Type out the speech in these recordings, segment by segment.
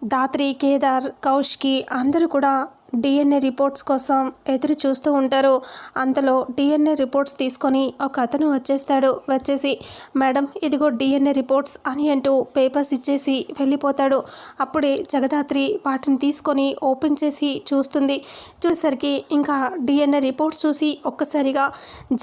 దాత్రి, కేదార్, కౌష్కి అందరూ కూడా DNA reports కోసం ఎదురు చూస్తూ ఉంటారు. అంతలో డిఎన్ఏ రిపోర్ట్స్ తీసుకొని ఒక అతను వచ్చేసి మేడం ఇదిగో డిఎన్ఏ రిపోర్ట్స్ అని అంటూ పేపర్స్ ఇచ్చేసి వెళ్ళిపోతాడు. అప్పుడే జగదాత్రి వాటిని తీసుకొని ఓపెన్ చేసి చూసేసరికి ఇంకా డిఎన్ఏ రిపోర్ట్స్ చూసి ఒక్కసారిగా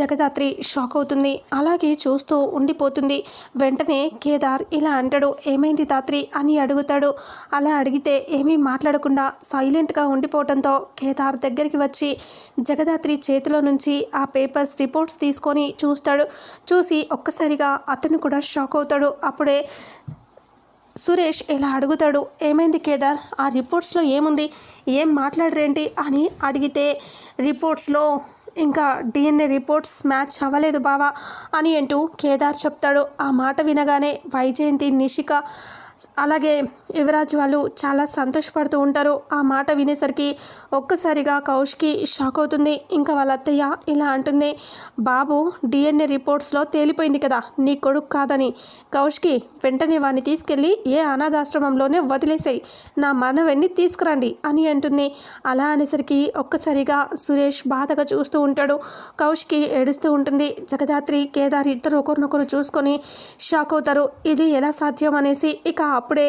జగదాత్రి షాక్ అవుతుంది. అలాగే చూస్తూ ఉండిపోతుంది. వెంటనే కేదార్ ఇలా అంటాడు, ఏమైంది దాత్రి అని అడుగుతాడు. అలా అడిగితే ఏమీ మాట్లాడకుండా సైలెంట్గా ఉండిపోవటం కేదార్ దగ్గరికి వచ్చి జగదాత్రి చేతిలో నుంచి ఆ పేపర్స్ రిపోర్ట్స్ తీసుకొని చూసి ఒక్కసారిగా అతను కూడా షాక్ అవుతాడు. అప్పుడే సురేష్ ఇలా అడుగుతాడు, ఏమైంది కేదార్, ఆ రిపోర్ట్స్లో ఏముంది, ఏం మాట్లాడరేంటి అని అడిగితే రిపోర్ట్స్లో ఇంకా డిఎన్ఏ రిపోర్ట్స్ మ్యాచ్ అవ్వలేదు బావా అని అంటూ కేదార్ చెప్తాడు. ఆ మాట వినగానే వైజయంతి, నిషిక అలాగే యువరాజ్ వాళ్ళు చాలా సంతోషపడుతూ ఉంటారు. ఆ మాట వినేసరికి ఒక్కసారిగా కౌష్కి షాక్ అవుతుంది. ఇంకా వాళ్ళ అత్తయ్య ఇలా అంటుంది, బాబు డిఎన్ఏ రిపోర్ట్స్లో తేలిపోయింది కదా నీ కొడుకు కాదని. కౌష్కి వెంటనే వాడిని తీసుకెళ్ళి ఏ అనాథాశ్రమంలోనే వదిలేసాయి, నా మనవన్ని తీసుకురండి అని అంటుంది. అలా అనేసరికి ఒక్కసారిగా సురేష్ బాధగా చూస్తూ ఉంటాడు. కౌష్కి ఏడుస్తూ ఉంటుంది. జగదాత్రి, కేదార్ ఇద్దరు ఒకరినొకరు చూసుకొని షాక్ అవుతారు. ఇది ఎలా సాధ్యం అనేసి. ఇక అప్పుడే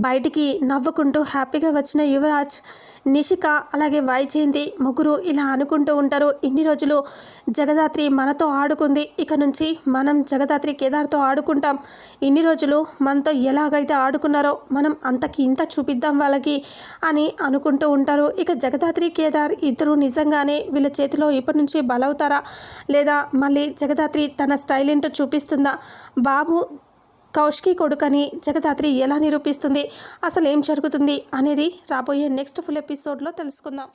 బయటికి నవ్వుకుంటూ హ్యాపీగా వచ్చిన యువరాజ్, నిషిక అలాగే వైజయంతి ముగ్గురు ఇలా అనుకుంటూ ఉంటారు, ఇన్ని రోజులు జగదాత్రి మనతో ఆడుకుంది, ఇక నుంచి మనం జగదాత్రి కేదార్తో ఆడుకుంటాం. ఇన్ని రోజులు మనతో ఎలాగైతే ఆడుకున్నారో మనం అంతకి ఇంత చూపిద్దాం వాళ్ళకి అని అనుకుంటూ ఉంటారు. ఇక జగదాత్రి, కేదార్ ఇద్దరు నిజంగానే వీళ్ళ చేతిలో ఇప్పటి నుంచి బలవుతారా, లేదా మళ్ళీ జగదాత్రి తన స్టైల్ ఏంటో చూపిస్తుందా, బాబు కౌష్కి కొడుకని జగదాత్రి ఎలా నిరూపిస్తుంది, అసలు ఏం జరుగుతుంది అనేది రాబోయే నెక్స్ట్ ఫుల్ ఎపిసోడ్లో తెలుసుకుందాం.